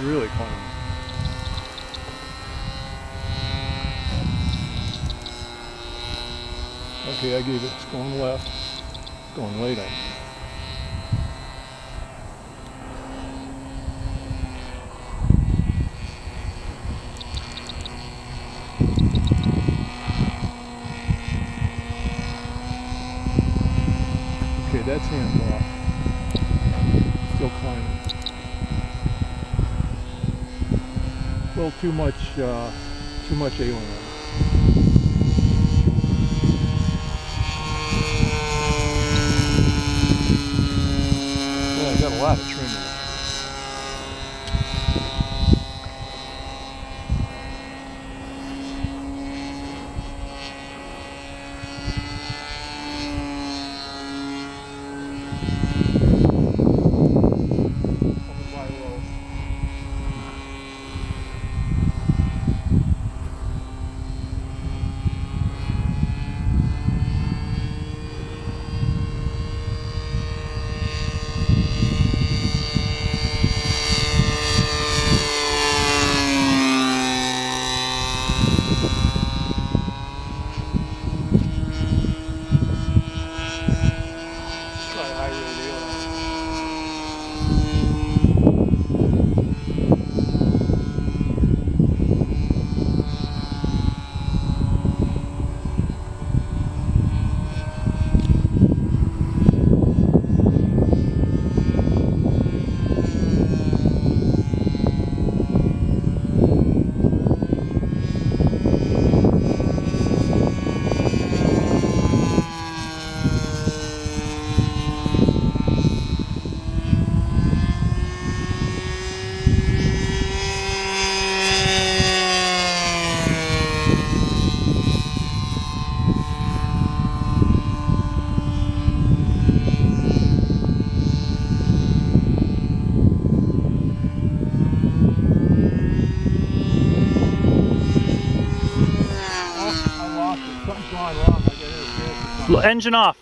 really climbing. Okay, I gave it. It's going left. Going right on. Okay, that's hands off. Still climbing. A little too much aileron. Well, I got a lot of trim in it. Something's gone wrong. Engine off.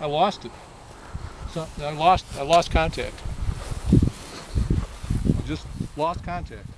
I lost it. I lost contact. Just lost contact.